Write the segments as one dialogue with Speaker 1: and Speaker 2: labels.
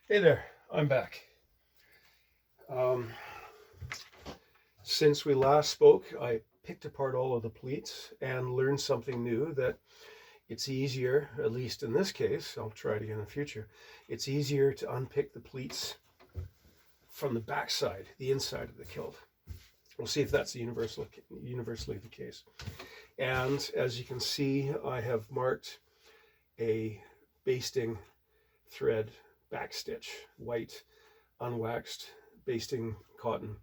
Speaker 1: Hey there, I'm back. Since we last spoke, I picked apart all of the pleats and learned something new, that it's easier, at least in this case, I'll try it again in the future, it's easier to unpick the pleats from the backside, the inside of the kilt. We'll see if that's universally the case. And as you can see, I have marked a basting thread backstitch, white, unwaxed basting cotton,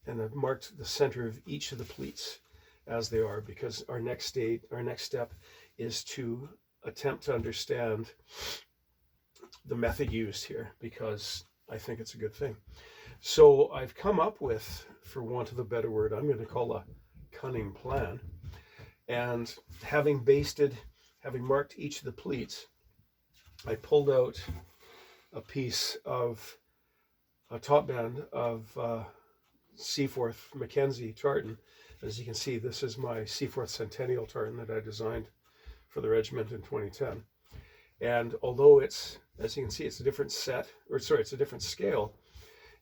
Speaker 1: and I've marked the center of each of the pleats as they are, because our next step is to attempt to understand the method used here, because I think it's a good thing. So I've come up with, for want of a better word, I'm going to call a cunning plan. And having marked each of the pleats, I pulled out a piece of a top band of Seaforth Mackenzie tartan. As you can see, this is my Seaforth Centennial tartan that I designed for the regiment in 2010. And although it's, as you can see, it's a different it's a different scale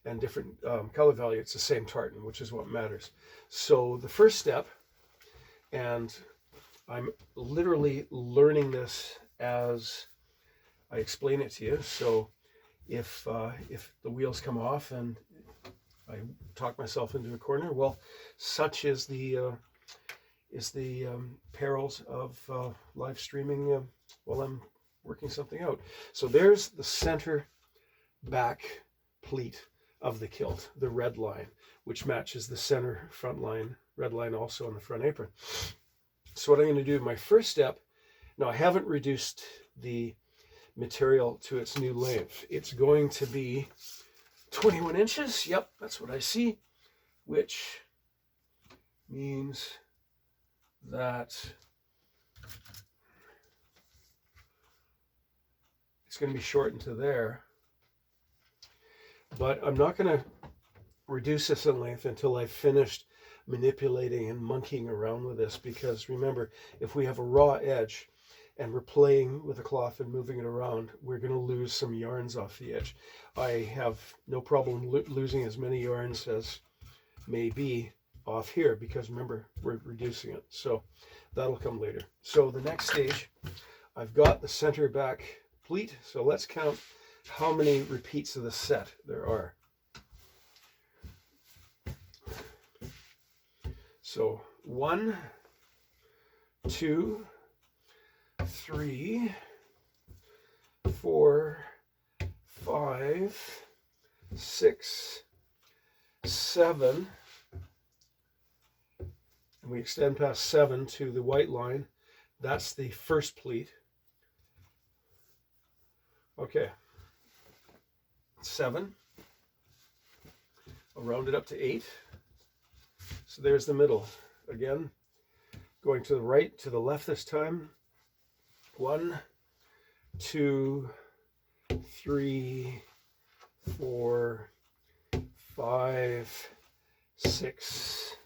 Speaker 1: and different color value, it's the same tartan, which is what matters. So the first step, and I'm literally learning this as I explain it to you. So if the wheels come off and I talk myself into a corner, well, such is the perils of live streaming while I'm working something out. So there's the center back pleat of the kilt, the red line, which matches the center front line, red line also on the front apron. So what I'm going to do, my first step, now I haven't reduced the material to its new length. It's going to be 21 inches. Yep, that's what I see, which means that it's going to be shortened to there. But I'm not going to reduce this in length until I've finished manipulating and monkeying around with this, because remember, if we have a raw edge and we're playing with the cloth and moving it around, we're going to lose some yarns off the edge. I have no problem losing as many yarns as may be off here, because remember, we're reducing it. So that'll come later. So the next stage, I've got the center back pleat. So let's count how many repeats of the set there are. So 1, 2, 3, 4, 5, 6, 7, and we extend past 7 to the white line. That's the first pleat. Okay, 7. I'll round it up to 8. So there's the middle. Again, going to the right, to the left this time. 1, 2, 3, 4, 5, 6,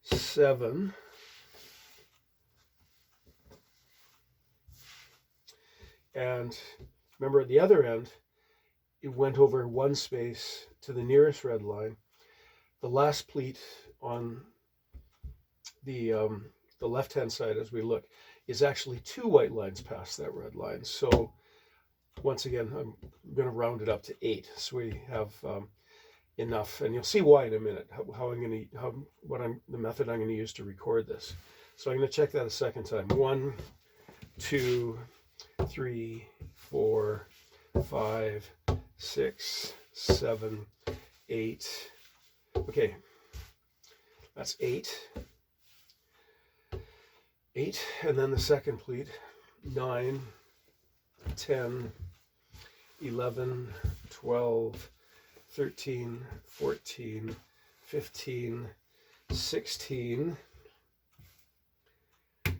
Speaker 1: 7. And remember, at the other end, it went over one space to the nearest red line. The last pleat on the left-hand side, as we look, is actually 2 white lines past that red line. So once again, I'm going to round it up to 8, so we have enough. And you'll see why in a minute. The method I'm going to use to record this. So I'm going to check that a second time. 1, 2, 3, 4, 5, 6, 7, 8. Okay, that's 8. 8, and then the second pleat. 9, 10, 11, 12, 13, 14, 15, 16,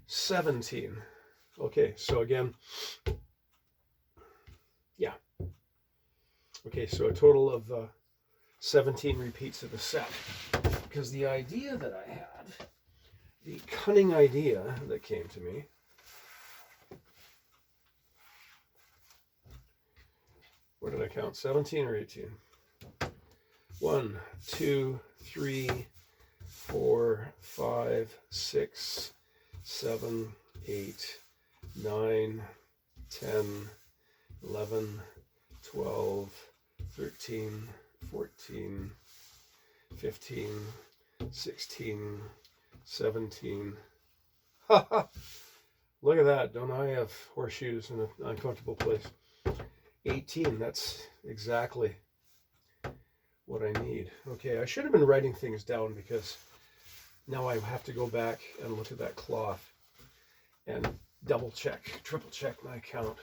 Speaker 1: 17. Okay, so again, yeah. Okay, so a total of 17 repeats of the set. Because the idea that I had, the cunning idea that came to me, what did I count? 17 or 18? 1, 2, 3, 4, 5, 6, 7, 8, 9, 10, 11, 12, 13, 14, 15, 16, 17. Look at that. Don't I have horseshoes in an uncomfortable place? 18. That's exactly what I need. Okay, I should have been writing things down because now I have to go back and look at that cloth and double check, triple check my count.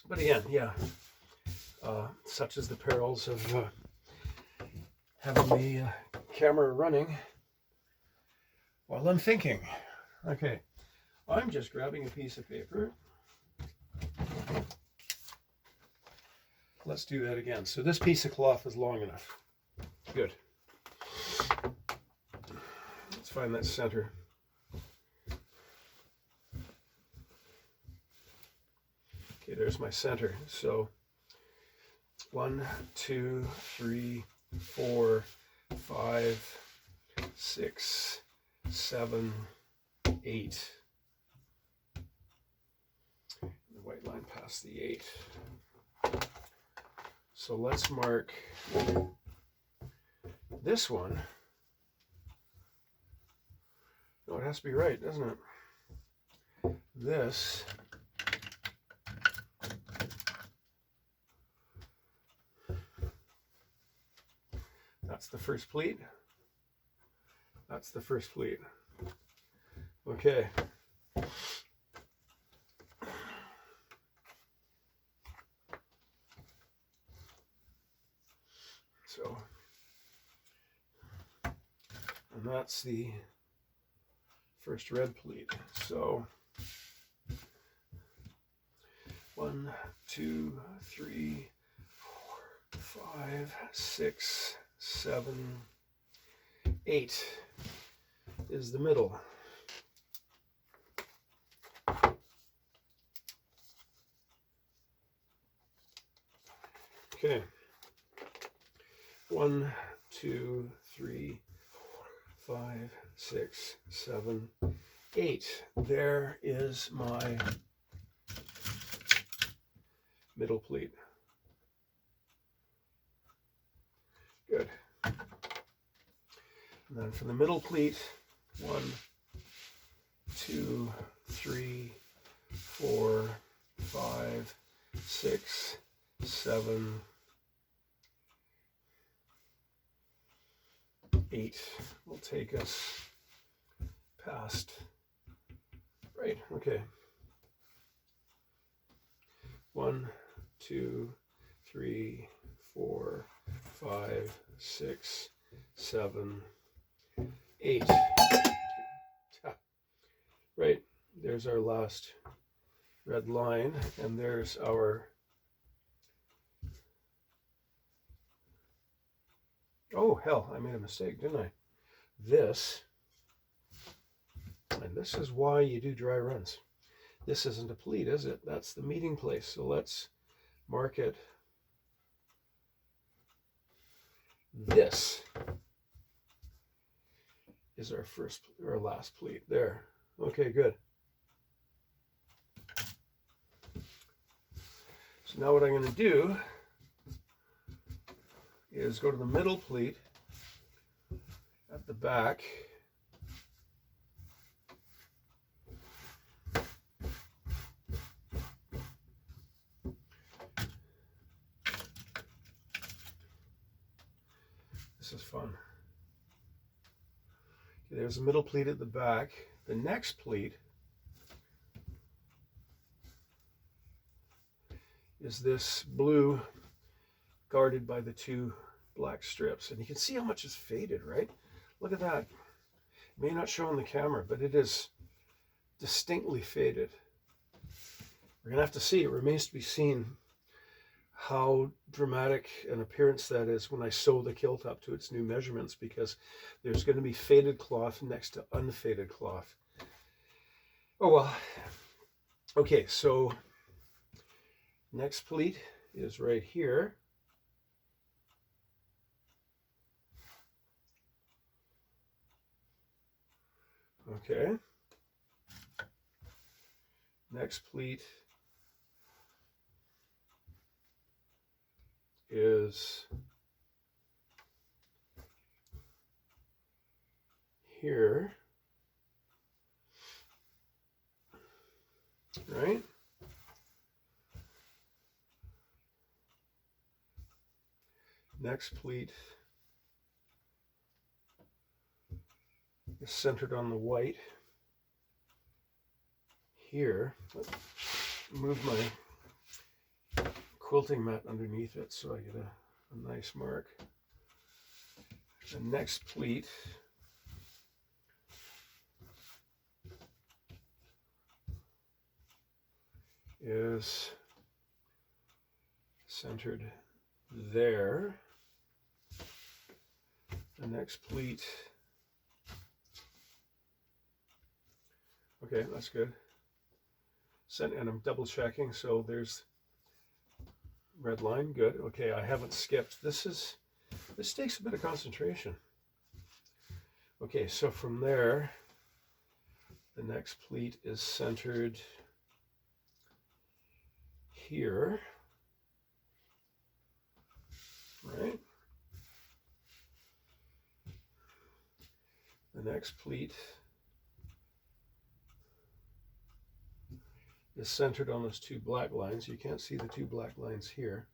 Speaker 1: But again, yeah, such is the perils of having the camera running while I'm thinking. Okay, I'm just grabbing a piece of paper. Let's do that again. So this piece of cloth is long enough. Good. Let's find that center. Okay, there's my center. So 1, 2, 3, 4, 5, 6, 7, 8. The white line past the 8. So let's mark this one. No, it has to be right, doesn't it? This that's the first pleat. That's the first pleat. Okay. So, and that's the first red pleat. So 1, 2, 3, 4, 5, 6, 7, 8 is the middle. Okay. 1, 2, 3, 4, 5, 6, 7, 8. There is my middle pleat. Good. And then for the middle pleat, 1, 2, 3, 4, 5, 6, 7, 8 will take us past. Right, okay. 1, 2, 3, 4, 5, 6, 7, 8. Right, there's our last red line, and there's our oh, hell, I made a mistake, didn't I? This, and this is why you do dry runs. This isn't a pleat, is it? That's the meeting place. So let's mark it. This is our first or last pleat. There. Okay, good. So now what I'm going to do is go to the middle pleat at the back. This is fun. Okay, there's a middle pleat at the back. The next pleat is this blue guarded by the 2 black strips. And you can see how much is faded, right? Look at that. It may not show on the camera, but it is distinctly faded. We're gonna have to see. It remains to be seen how dramatic an appearance that is when I sew the kilt up to its new measurements, because there's going to be faded cloth next to unfaded cloth. Oh well. Okay, so Next pleat is right here. Okay. Next pleat is here, right? Next pleat is centered on the white here. Let's move my quilting mat underneath it so I get a nice mark. The next pleat is centered there. The next pleat, okay, that's good. And I'm double checking, so there's red line, good. Okay, I haven't skipped. This takes a bit of concentration. Okay, so from there, the next pleat is centered here, right? The next pleat is centered on those two black lines. You can't see the two black lines here,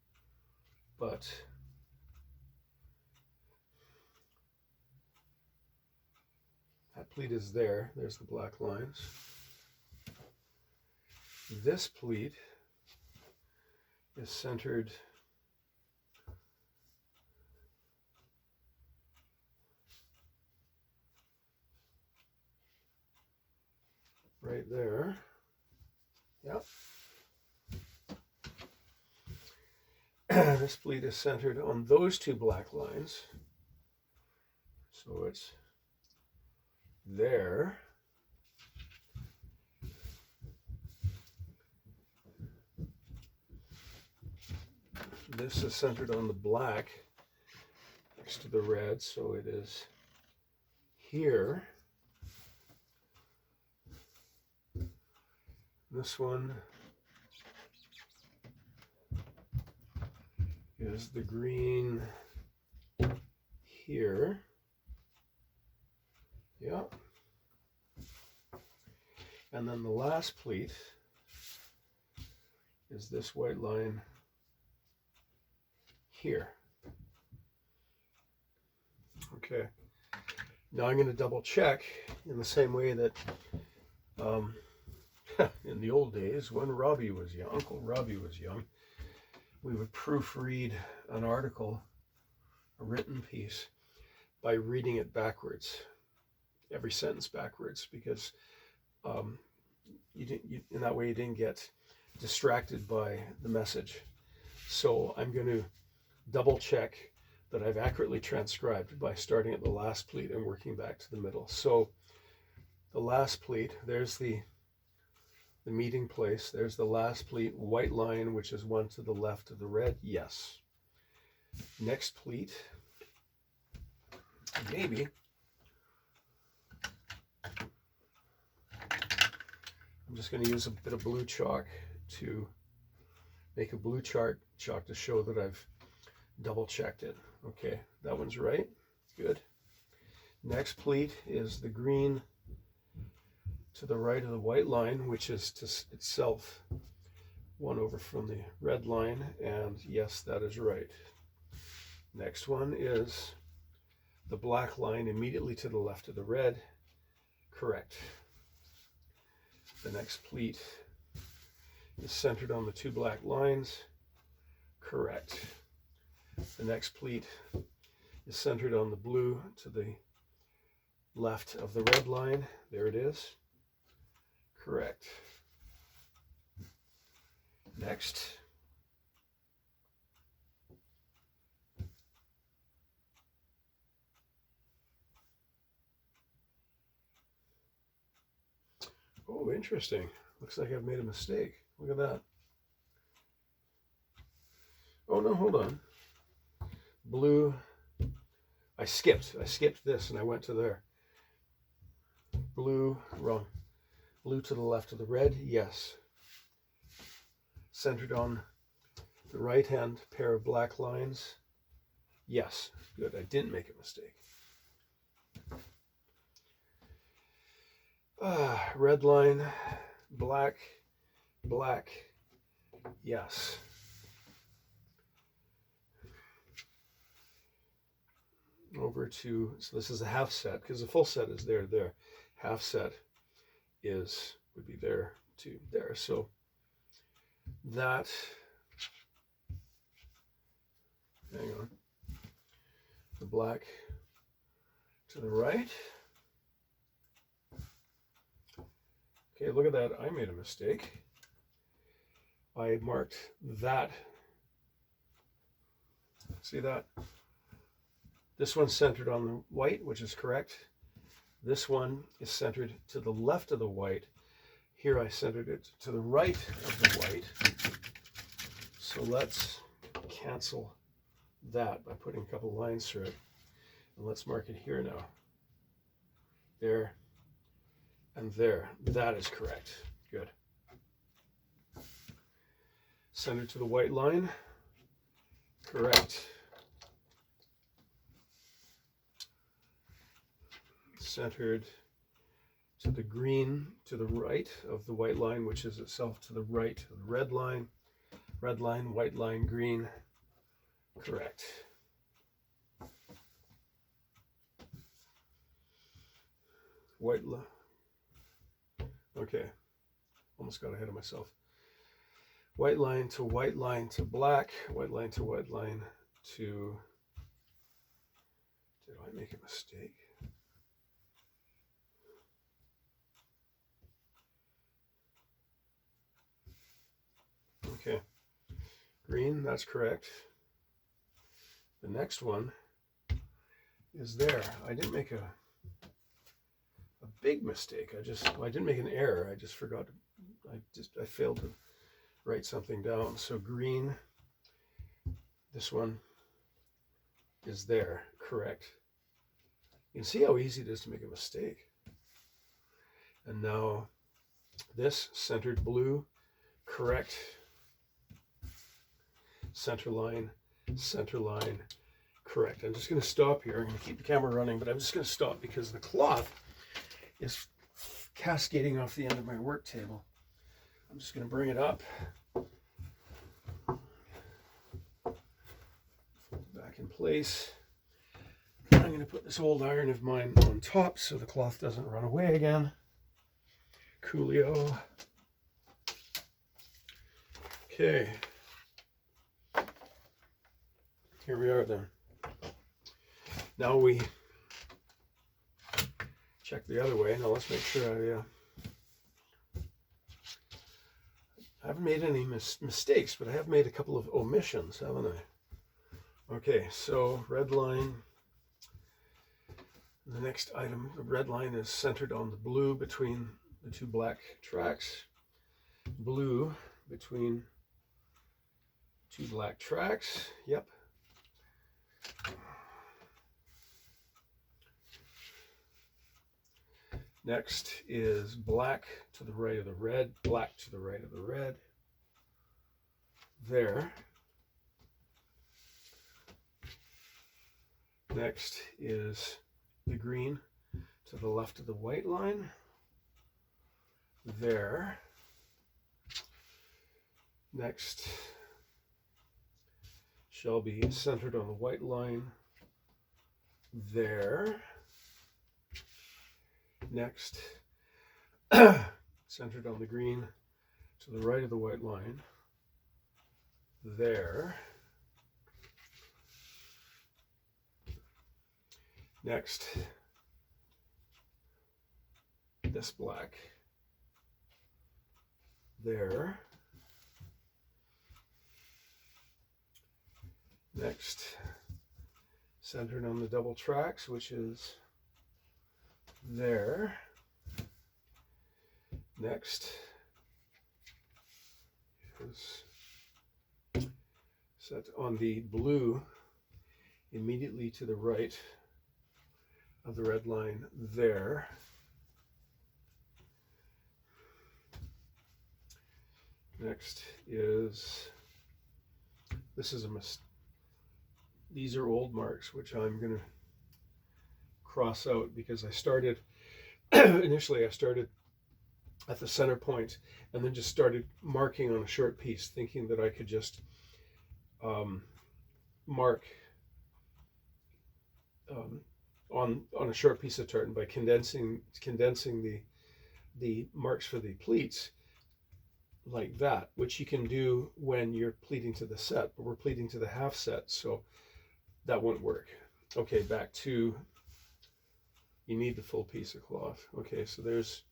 Speaker 1: but that pleat is there. There's the black lines. This pleat is centered right there. Yep. This pleat is centered on those two black lines. So it's there. This is centered on the black next to the red, so it is here. This one is the green here. Yeah. And then the last pleat is this white line here. Okay. Now I'm going to double check in the same way that in the old days when Robbie was young, Uncle Robbie was young, we would proofread an article, a written piece, by reading it backwards, every sentence backwards, because in that way you didn't get distracted by the message. So I'm going to double check that I've accurately transcribed by starting at the last pleat and working back to the middle. So the last pleat, there's the meeting place. There's the last pleat, white line, which is one to the left of the red. Yes. Next pleat, maybe. I'm just going to use a bit of blue chalk to make a blue chalk to show that I've double checked it. Okay, that one's right. Good. Next pleat is the green to the right of the white line, which is to itself one over from the red line, and yes, that is right. Next one is the black line immediately to the left of the red. Correct. The next pleat is centered on the two black lines. Correct. The next pleat is centered on the blue to the left of the red line. There it is. Correct. Next. Oh, interesting. Looks like I've made a mistake. Look at that. Oh no, hold on. Blue, I skipped this and I went to there. Blue, wrong. Blue to the left of the red, yes. Centered on the right hand pair of black lines, yes. Good, I didn't make a mistake. Red line, black, black, yes. Over to, so this is a half set, because the full set is there. Half set would be there to there. So that, hang on, the black to the right. Okay, look at that, I made a mistake. I marked that. See that? This one's centered on the white, which is correct. This one is centered to the left of the white. Here I centered it to the right of the white. So let's cancel that by putting a couple lines through it. And let's mark it here now. There and there. That is correct. Good. Centered to the white line. Correct. Centered to the green to the right of the white line, which is itself to the right of the red line, white line, green. Correct. White line. Okay, almost got ahead of myself. White line to black, white line to white line to. Did I make a mistake? Okay, green, that's correct. The next one is there. I didn't make a big mistake. I didn't make an error. I just forgot. I failed to write something down. So green, this one is there. Correct. You can see how easy it is to make a mistake. And now this centered blue, correct. Center line, correct. I'm just going to stop here. I'm going to keep the camera running, but I'm just going to stop because the cloth is cascading off the end of my work table. I'm just going to bring it up. Fold it back in place. I'm going to put this old iron of mine on top so the cloth doesn't run away again. Coolio. Okay. Here we are then. Now we check the other way. Now let's make sure I haven't made any mistakes, but I have made a couple of omissions, haven't I? Okay, so red line. The next item, the red line is centered on the blue between the two black tracks. Blue between two black tracks. Yep. Next is black to the right of the red, black to the right of the red. There. Next is the green to the left of the white line. There. Next shall be centered on the white line. There. Next, centered on the green to the right of the white line. There. Next, this black. There. Next, centered on the double tracks, which is there. Next is set on the blue immediately to the right of the red line there. Next is, this is these are old marks, which I'm going to cross out because I started, initially I started at the center point and then just started marking on a short piece, thinking that I could just mark on a short piece of tartan by condensing the marks for the pleats like that, which you can do when you're pleating to the set, but we're pleating to the half set, so that won't work. Okay, back to, you need the full piece of cloth. Okay, so there's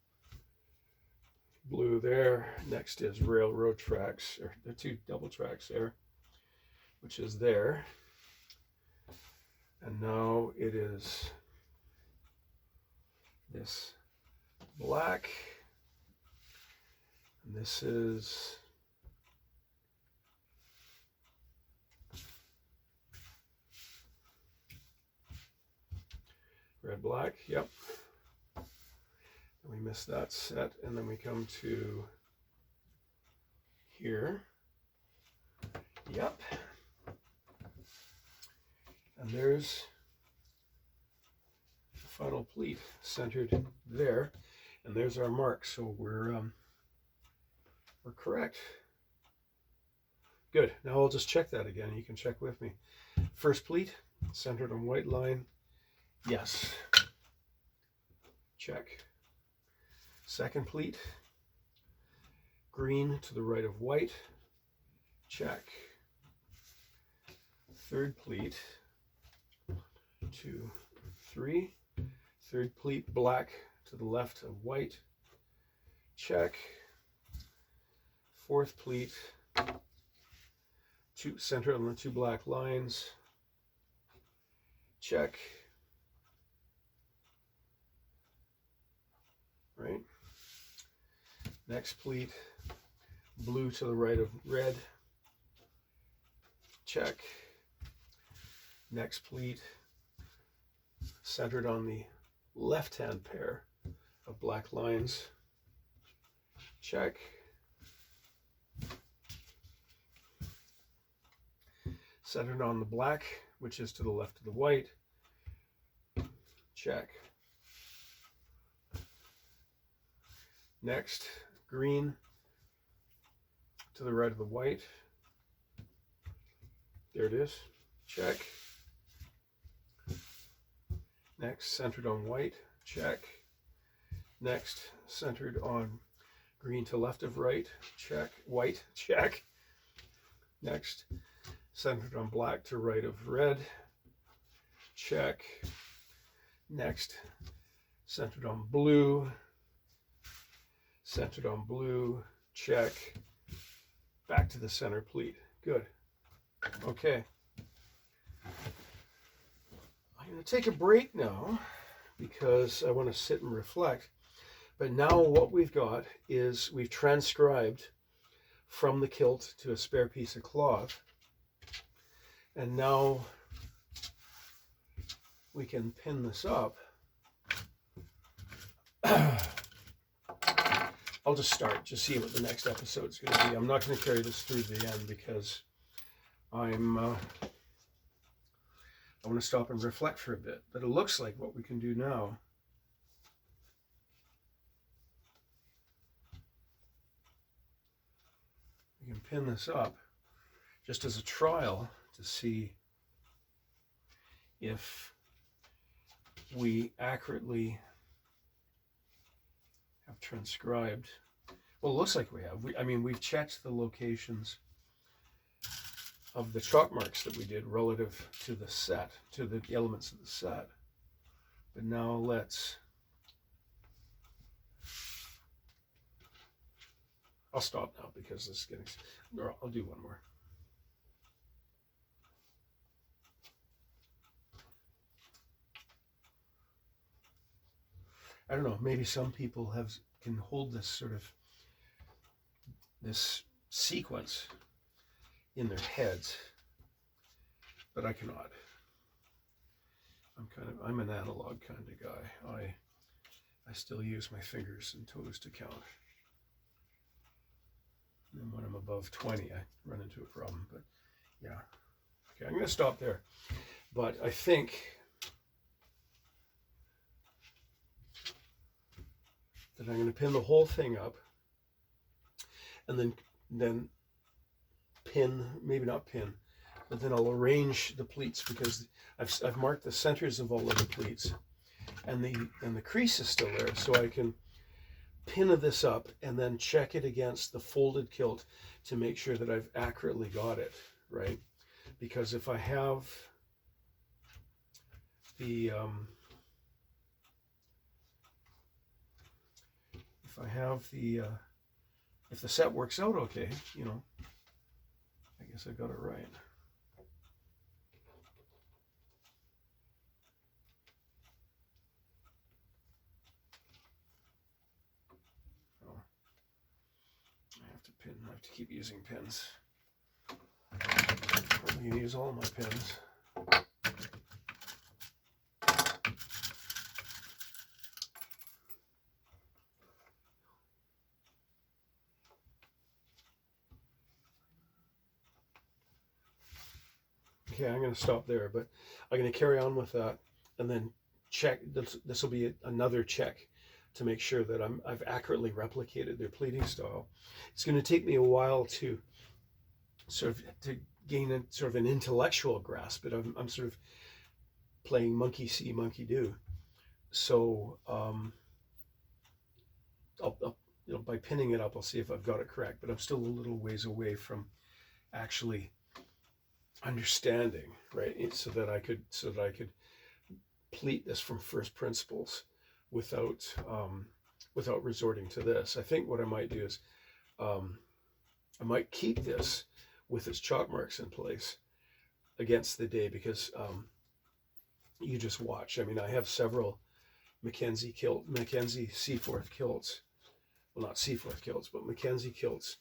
Speaker 1: blue there. Next is railroad tracks, or the two double tracks there, which is there. And now it is this black, and this is red, black, yep. And we miss that set, and then we come to here, yep. And there's the final pleat centered there, and there's our mark. So we're correct. Good. Now I'll just check that again. You can check with me. First pleat centered on white line. Yes. Check. Second pleat, green to the right of white. Check. Third pleat. 2, 3. Third pleat, black to the left of white. Check. Fourth pleat, centered on the two black lines. Check. Right. Next pleat, blue to the right of red. Check. Next pleat, centered on the left-hand pair of black lines. Check. Centered on the black, which is to the left of the white. Check. Next, green to the right of the white. There it is. Check. Next, centered on white. Check. Next, centered on green to left of right. Check. White. Check. Next, centered on black to right of red. Check. Next, centered on blue. Centered on blue. Check. Back to the center pleat. Good. Okay. I'm going to take a break now because I want to sit and reflect. But now what we've got is we've transcribed from the kilt to a spare piece of cloth. And now we can pin this up. I'll just start, just see what the next episode's going to be. I'm not going to carry this through the end because I want to stop and reflect for a bit. But it looks like what we can do now we can pin this up just as a trial to see if we accurately have transcribed. Well, it looks like we have. I mean, we've checked the locations of the chalk marks that we did relative to the set, to the elements of the set. But now let's, I'll stop now because this is getting, or I'll do one more. I don't know, maybe some people can hold this sort of, this sequence in their heads. but I cannot. I'm an analog kind of guy. I still use my fingers and toes to count. And when I'm above 20, I run into a problem, but yeah. Okay, I'm going to stop there. But I think that I'm going to pin the whole thing up, and then pin, maybe not pin, but then I'll arrange the pleats, because I've marked the centers of all of the pleats, and the crease is still there, so I can pin this up and then check it against the folded kilt to make sure that I've accurately got it, right? Because if I have the if the set works out okay, you know, I guess I got it right. I have to keep using pins. I'm going to use all of my pins. Okay, I'm going to stop there, but I'm going to carry on with that and then check. This will be another check to make sure that I've accurately replicated their pleating style. It's going to take me a while to gain an intellectual grasp, but I'm sort of playing monkey see, monkey do. So I'll by pinning it up, I'll see if I've got it correct. But I'm still a little ways away from actually understanding, right? So that I could pleat this from first principles without resorting to this. I think what I might do is I might keep this with its chalk marks in place against the day, because you just watch. I mean, I have several Mackenzie Seaforth kilts. Well, not Seaforth kilts, but Mackenzie kilts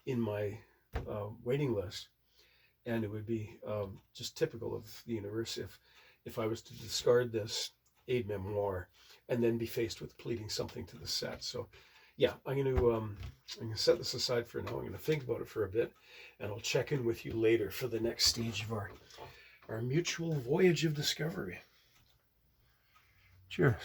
Speaker 1: in my waiting list. And it would be just typical of the universe if I was to discard this aide memoir and then be faced with pleating something to the set. So yeah, I'm going to set this aside for now. I'm going to think about it for a bit, and I'll check in with you later for the next stage of our mutual voyage of discovery. Cheers.